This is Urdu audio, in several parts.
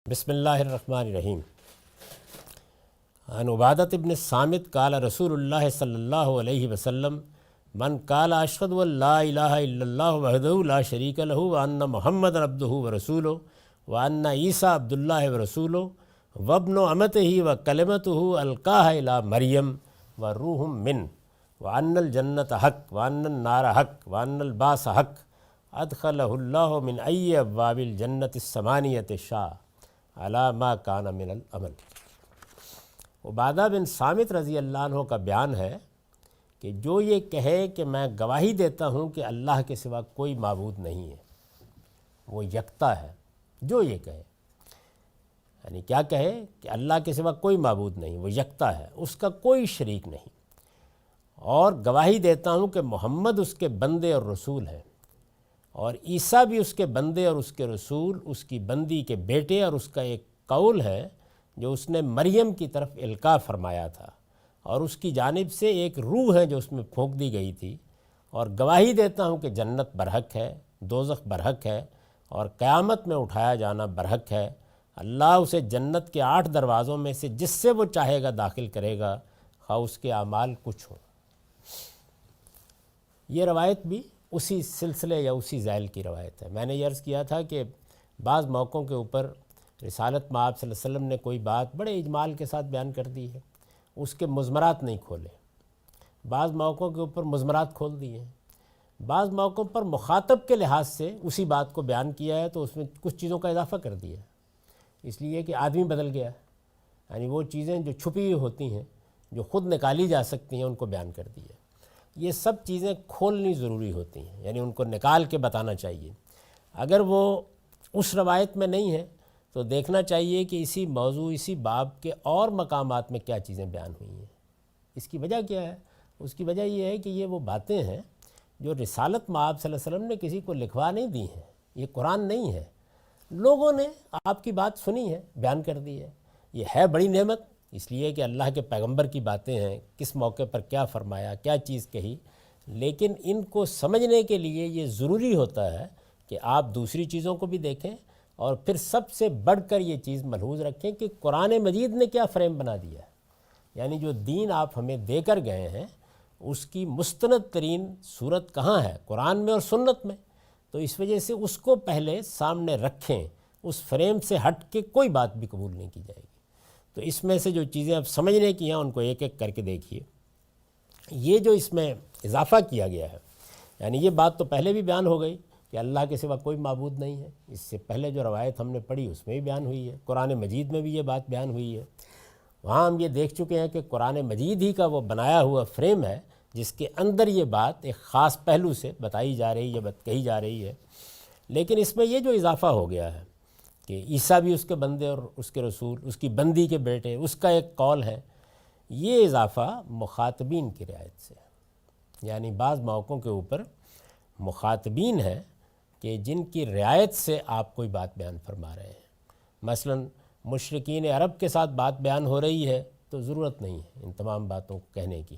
بسم اللہ الرحمن الرحیم۔ عن عبادۃ ابن الصامت قال رسول اللہ صلی اللہ علیہ وسلم من قال اشہد ان لا الہ الا اللہ وحدہ لا شریک لہ وان محمد عبدہ ورسولہ وان عیسیٰ عبد اللہ ورسولہ وابن امتہ وکلمتہ القاہ الی مریم وروح من وان الجنۃ حق وان النار حق وان البعث حق ادخلہ اللہ من ای ابواب الجنۃ الثمانیۃ شاء علی ما کان من العمل۔ عبادہ بن صامت رضی اللہ عنہ کا بیان ہے کہ جو یہ کہے کہ میں گواہی دیتا ہوں کہ اللہ کے سوا کوئی معبود نہیں ہے، وہ یکتا ہے۔ جو یہ کہے، یعنی کیا کہے کہ اللہ کے سوا کوئی معبود نہیں، وہ یکتا ہے، اس کا کوئی شریک نہیں، اور گواہی دیتا ہوں کہ محمد اس کے بندے اور رسول ہیں، اور عیسیٰ بھی اس کے بندے اور اس کے رسول، اس کی بندی کے بیٹے، اور اس کا ایک قول ہے جو اس نے مریم کی طرف القاء فرمایا تھا، اور اس کی جانب سے ایک روح ہے جو اس میں پھونک دی گئی تھی، اور گواہی دیتا ہوں کہ جنت برحق ہے، دوزخ برحق ہے، اور قیامت میں اٹھایا جانا برحق ہے۔ اللہ اسے جنت کے 8 دروازوں میں سے جس سے وہ چاہے گا داخل کرے گا، خواہ اس کے اعمال کچھ ہوں۔ یہ روایت بھی اسی سلسلے یا اسی ذیل کی روایت ہے۔ میں نے یہ عرض کیا تھا کہ بعض موقعوں کے اوپر رسالت مآب صلی اللہ علیہ وسلم نے کوئی بات بڑے اجمال کے ساتھ بیان کر دی ہے، اس کے مضمرات نہیں کھولے، بعض موقعوں کے اوپر مضمرات کھول دیے ہیں، بعض موقعوں پر مخاطب کے لحاظ سے اسی بات کو بیان کیا ہے تو اس میں کچھ چیزوں کا اضافہ کر دیا ہے، اس لیے کہ آدمی بدل گیا ہے، یعنی وہ چیزیں جو چھپی ہوئی ہوتی ہیں، جو خود نکالی جا سکتی ہیں، ان کو بیان کر دیا ہے۔ یہ سب چیزیں کھولنی ضروری ہوتی ہیں، یعنی ان کو نکال کے بتانا چاہیے۔ اگر وہ اس روایت میں نہیں ہے تو دیکھنا چاہیے کہ اسی موضوع، اسی باب کے اور مقامات میں کیا چیزیں بیان ہوئی ہیں۔ اس کی وجہ کیا ہے؟ اس کی وجہ یہ ہے کہ یہ وہ باتیں ہیں جو رسالت مآب صلی اللہ علیہ وسلم نے کسی کو لکھوا نہیں دی ہیں، یہ قرآن نہیں ہے، لوگوں نے آپ کی بات سنی ہے، بیان کر دی ہے۔ یہ ہے بڑی نعمت، اس لیے کہ اللہ کے پیغمبر کی باتیں ہیں، کس موقع پر کیا فرمایا، کیا چیز کہی، لیکن ان کو سمجھنے کے لیے یہ ضروری ہوتا ہے کہ آپ دوسری چیزوں کو بھی دیکھیں، اور پھر سب سے بڑھ کر یہ چیز ملحوظ رکھیں کہ قرآن مجید نے کیا فریم بنا دیا ہے، یعنی جو دین آپ ہمیں دے کر گئے ہیں اس کی مستند ترین صورت کہاں ہے، قرآن میں اور سنت میں، تو اس وجہ سے اس کو پہلے سامنے رکھیں، اس فریم سے ہٹ کے کوئی بات بھی قبول نہیں کی جائے گی۔ تو اس میں سے جو چیزیں اب سمجھنے کی ہیں ان کو ایک ایک کر کے دیکھیے۔ یہ جو اس میں اضافہ کیا گیا ہے، یعنی یہ بات تو پہلے بھی بیان ہو گئی کہ اللہ کے سوا کوئی معبود نہیں ہے، اس سے پہلے جو روایت ہم نے پڑھی اس میں بھی بیان ہوئی ہے، قرآن مجید میں بھی یہ بات بیان ہوئی ہے۔ وہاں ہم یہ دیکھ چکے ہیں کہ قرآن مجید ہی کا وہ بنایا ہوا فریم ہے جس کے اندر یہ بات ایک خاص پہلو سے بتائی جا رہی ہے، کہی جا رہی ہے، لیکن اس میں یہ جو اضافہ ہو گیا ہے کہ عیسیٰ بھی اس کے بندے اور اس کے رسول، اس کی بندی کے بیٹے، اس کا ایک قول ہے، یہ اضافہ مخاطبین کی رعایت سے، یعنی بعض موقعوں کے اوپر مخاطبین ہیں کہ جن کی رعایت سے آپ کوئی بات بیان فرما رہے ہیں۔ مثلا مشرکین عرب کے ساتھ بات بیان ہو رہی ہے تو ضرورت نہیں ہے ان تمام باتوں کو کہنے کی،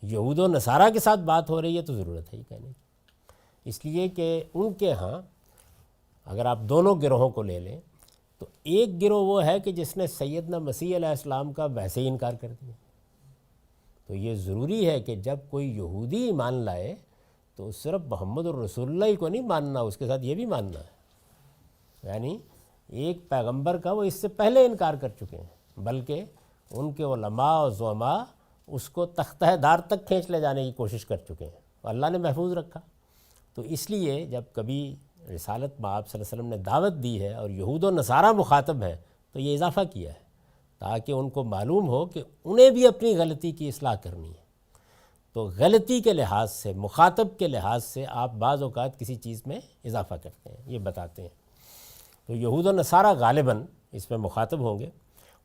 یہود و نصارہ کے ساتھ بات ہو رہی ہے تو ضرورت ہے ہی کہنے کی، اس لیے کہ ان کے ہاں اگر آپ دونوں گروہوں کو لے لیں تو ایک گروہ وہ ہے کہ جس نے سیدنا مسیح علیہ السلام کا ویسے ہی انکار کر دیا، تو یہ ضروری ہے کہ جب کوئی یہودی ایمان لائے تو صرف محمد الرسول اللہ کو نہیں ماننا، اس کے ساتھ یہ بھی ماننا ہے، یعنی ایک پیغمبر کا وہ اس سے پہلے انکار کر چکے ہیں، بلکہ ان کے علماء اور زعماء اس کو تختہ دار تک کھینچ لے جانے کی کوشش کر چکے ہیں، اور اللہ نے محفوظ رکھا۔ تو اس لیے جب کبھی رسالت مآب صلی اللہ علیہ وسلم نے دعوت دی ہے اور یہود و نصارہ مخاطب ہیں تو یہ اضافہ کیا ہے تاکہ ان کو معلوم ہو کہ انہیں بھی اپنی غلطی کی اصلاح کرنی ہے۔ تو غلطی کے لحاظ سے، مخاطب کے لحاظ سے آپ بعض اوقات کسی چیز میں اضافہ کرتے ہیں، یہ بتاتے ہیں۔ تو یہود و نصارہ غالباً اس میں مخاطب ہوں گے،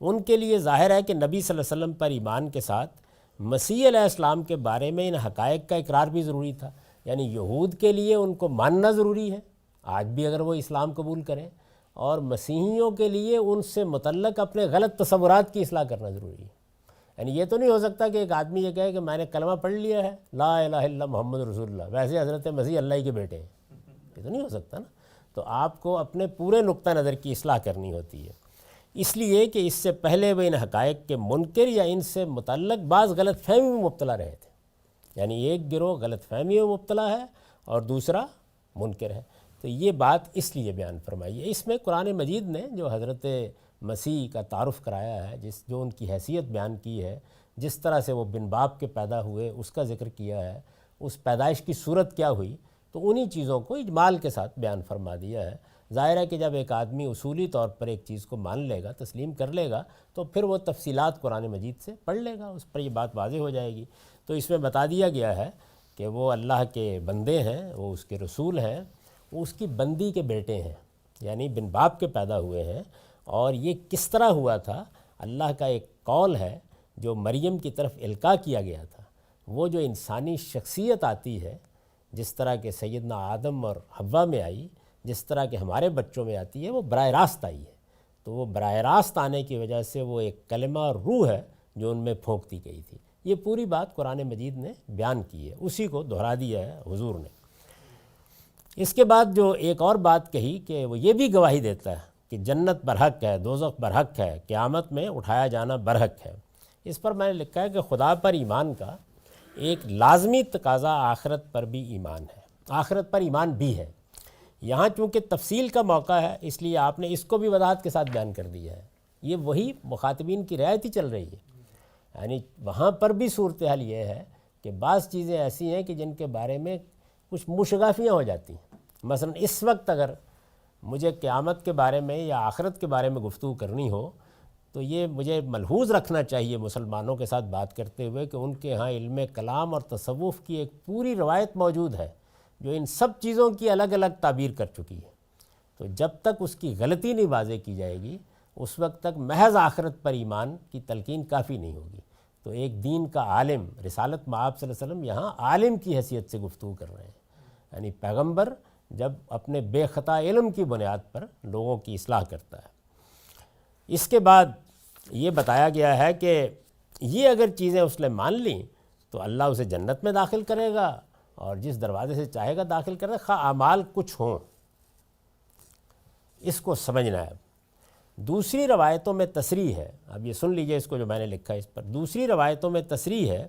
ان کے لیے ظاہر ہے کہ نبی صلی اللہ علیہ وسلم پر ایمان کے ساتھ مسیح علیہ السلام کے بارے میں ان حقائق کا اقرار بھی ضروری تھا، یعنی یہود کے لیے ان کو ماننا ضروری ہے آج بھی اگر وہ اسلام قبول کریں، اور مسیحیوں کے لیے ان سے متعلق اپنے غلط تصورات کی اصلاح کرنا ضروری ہے۔ یعنی یہ تو نہیں ہو سکتا کہ ایک آدمی یہ کہے کہ میں نے کلمہ پڑھ لیا ہے لا الہ الا اللہ محمد رسول اللہ، ویسے حضرت مسیح اللہ ہی کے بیٹے ہیں، یہ تو نہیں ہو سکتا نا۔ تو آپ کو اپنے پورے نقطہ نظر کی اصلاح کرنی ہوتی ہے۔ اس لیے کہ اس سے پہلے وہ ان حقائق کے منکر یا ان سے متعلق بعض غلط فہمی میں مبتلا رہے تھے. یعنی ایک گروہ غلط فہمی میں مبتلا ہے اور دوسرا منکر ہے. تو یہ بات اس لیے بیان فرمائی ہے. اس میں قرآن مجید نے جو حضرت مسیح کا تعارف کرایا ہے، جو ان کی حیثیت بیان کی ہے، جس طرح سے وہ بن باپ کے پیدا ہوئے اس کا ذکر کیا ہے، اس پیدائش کی صورت کیا ہوئی، تو انہی چیزوں کو اجمال کے ساتھ بیان فرما دیا ہے. ظاہر ہے کہ جب ایک آدمی اصولی طور پر ایک چیز کو مان لے گا، تسلیم کر لے گا، تو پھر وہ تفصیلات قرآن مجید سے پڑھ لے گا، اس پر یہ بات واضح ہو جائے گی. تو اس میں بتا دیا گیا ہے کہ وہ اللہ کے بندے ہیں، وہ اس کے رسول ہیں، وہ اس کی بندی کے بیٹے ہیں، یعنی بن باپ کے پیدا ہوئے ہیں. اور یہ کس طرح ہوا تھا؟ اللہ کا ایک قول ہے جو مریم کی طرف القاء کیا گیا تھا. وہ جو انسانی شخصیت آتی ہے، جس طرح کہ سیدنا آدم اور حوا میں آئی، جس طرح کہ ہمارے بچوں میں آتی ہے، وہ براہ راست آئی ہے. تو وہ براہ راست آنے کی وجہ سے وہ ایک کلمہ اور روح ہے جو ان میں پھونک دی گئی تھی. یہ پوری بات قرآن مجید نے بیان کی ہے، اسی کو دہرا دیا ہے حضور نے. اس کے بعد جو ایک اور بات کہی کہ وہ یہ بھی گواہی دیتا ہے کہ جنت برحق ہے، دوزخ برحق ہے، قیامت میں اٹھایا جانا برحق ہے. اس پر میں نے لکھا ہے کہ خدا پر ایمان کا ایک لازمی تقاضا آخرت پر بھی ایمان ہے، آخرت پر ایمان بھی ہے. یہاں چونکہ تفصیل کا موقع ہے، اس لیے آپ نے اس کو بھی وضاحت کے ساتھ بیان کر دیا ہے. یہ وہی مخاطبین کی رعایت ہی چل رہی ہے. یعنی وہاں پر بھی صورتحال یہ ہے کہ بعض چیزیں ایسی ہیں کہ جن کے بارے میں کچھ مشغافیاں ہو جاتی ہیں. مثلا اس وقت اگر مجھے قیامت کے بارے میں یا آخرت کے بارے میں گفتگو کرنی ہو تو یہ مجھے ملحوظ رکھنا چاہیے مسلمانوں کے ساتھ بات کرتے ہوئے کہ ان کے ہاں علم کلام اور تصوف کی ایک پوری روایت موجود ہے جو ان سب چیزوں کی الگ الگ تعبیر کر چکی ہے. تو جب تک اس کی غلطی نہیں واضح کی جائے گی، اس وقت تک محض آخرت پر ایمان کی تلقین کافی نہیں ہوگی. تو ایک دین کا عالم، رسالت مآب صلی اللہ علیہ وسلم یہاں عالم کی حیثیت سے گفتگو کر رہے ہیں. یعنی پیغمبر جب اپنے بے خطا علم کی بنیاد پر لوگوں کی اصلاح کرتا ہے. اس کے بعد یہ بتایا گیا ہے کہ یہ اگر چیزیں اس نے مان لیں تو اللہ اسے جنت میں داخل کرے گا اور جس دروازے سے چاہے گا داخل کرے گا، خواہ اعمال کچھ ہوں. اس کو سمجھنا ہے. دوسری روایتوں میں تصریح ہے، اب یہ سن لیجئے اس کو جو میں نے لکھا ہے اس پر. دوسری روایتوں میں تصریح ہے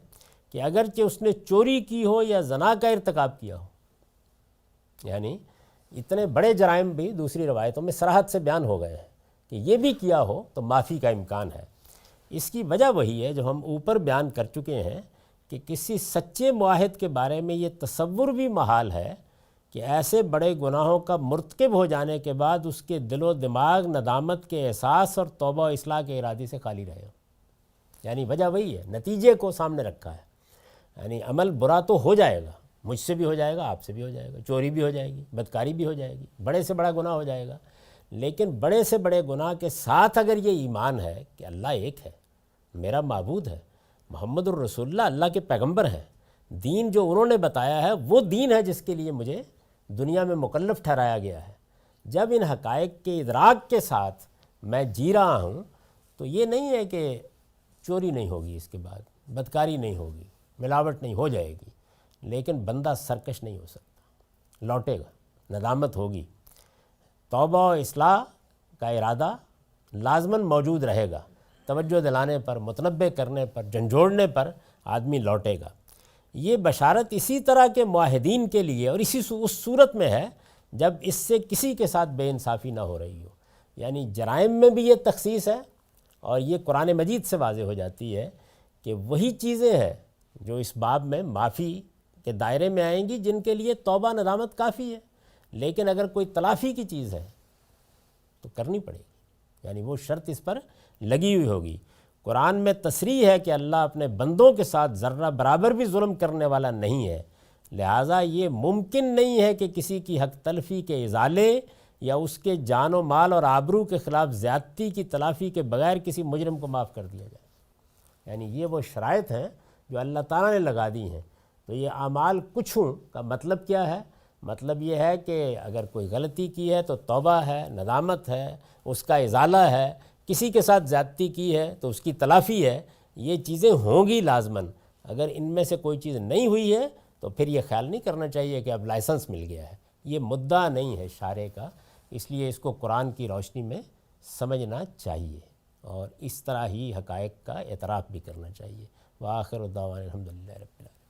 کہ اگرچہ اس نے چوری کی ہو یا زنا کا ارتکاب کیا ہو، یعنی اتنے بڑے جرائم بھی دوسری روایتوں میں صراحت سے بیان ہو گئے ہیں کہ یہ بھی کیا ہو تو معافی کا امکان ہے. اس کی وجہ وہی ہے جو ہم اوپر بیان کر چکے ہیں کہ کسی سچے معاہد کے بارے میں یہ تصور بھی محال ہے کہ ایسے بڑے گناہوں کا مرتکب ہو جانے کے بعد اس کے دل و دماغ ندامت کے احساس اور توبہ و اصلاح کے ارادے سے خالی رہے. یعنی وجہ وہی ہے، نتیجے کو سامنے رکھا ہے. یعنی عمل برا تو ہو جائے گا، مجھ سے بھی ہو جائے گا، آپ سے بھی ہو جائے گا، چوری بھی ہو جائے گی، بدکاری بھی ہو جائے گی، بڑے سے بڑا گناہ ہو جائے گا. لیکن بڑے سے بڑے گناہ کے ساتھ اگر یہ ایمان ہے کہ اللہ ایک ہے، میرا معبود ہے، محمد الرسول اللہ اللہ کے پیغمبر ہیں، دین جو انہوں نے بتایا ہے وہ دین ہے جس کے لیے مجھے دنیا میں مکلف ٹھہرایا گیا ہے. جب ان حقائق کے ادراک کے ساتھ میں جی رہا ہوں تو یہ نہیں ہے کہ چوری نہیں ہوگی، اس کے بعد بدکاری نہیں ہوگی، ملاوٹ نہیں ہو جائے گی، لیکن بندہ سرکش نہیں ہو سکتا، لوٹے گا، ندامت ہوگی، توبہ و اصلاح کا ارادہ لازماً موجود رہے گا. توجہ دلانے پر، متنبہ کرنے پر، جھنجھوڑنے پر آدمی لوٹے گا. یہ بشارت اسی طرح کے معاہدین کے لیے اور اس صورت میں ہے جب اس سے کسی کے ساتھ بے انصافی نہ ہو رہی ہو. یعنی جرائم میں بھی یہ تخصیص ہے اور یہ قرآن مجید سے واضح ہو جاتی ہے کہ وہی چیزیں ہیں جو اس باب میں معافی کے دائرے میں آئیں گی جن کے لیے توبہ ندامت کافی ہے. لیکن اگر کوئی تلافی کی چیز ہے تو کرنی پڑے گی، یعنی وہ شرط اس پر لگی ہوئی ہوگی. قرآن میں تصریح ہے کہ اللہ اپنے بندوں کے ساتھ ذرہ برابر بھی ظلم کرنے والا نہیں ہے، لہٰذا یہ ممکن نہیں ہے کہ کسی کی حق تلفی کے ازالے یا اس کے جان و مال اور آبرو کے خلاف زیادتی کی تلافی کے بغیر کسی مجرم کو معاف کر دیا جائے. یعنی یہ وہ شرائط ہیں جو اللہ تعالیٰ نے لگا دی ہیں. تو یہ اعمال کچھ ہوں کا مطلب کیا ہے؟ مطلب یہ ہے کہ اگر کوئی غلطی کی ہے تو توبہ ہے، ندامت ہے، اس کا ازالہ ہے، کسی کے ساتھ زیادتی کی ہے تو اس کی تلافی ہے. یہ چیزیں ہوں گی لازماً. اگر ان میں سے کوئی چیز نہیں ہوئی ہے تو پھر یہ خیال نہیں کرنا چاہیے کہ اب لائسنس مل گیا ہے. یہ مدعا نہیں ہے شارع کا، اس لیے اس کو قرآن کی روشنی میں سمجھنا چاہیے اور اس طرح ہی حقائق کا اعتراف بھی کرنا چاہیے۔ وآخر دعوانا الحمدللہ رب العالمین۔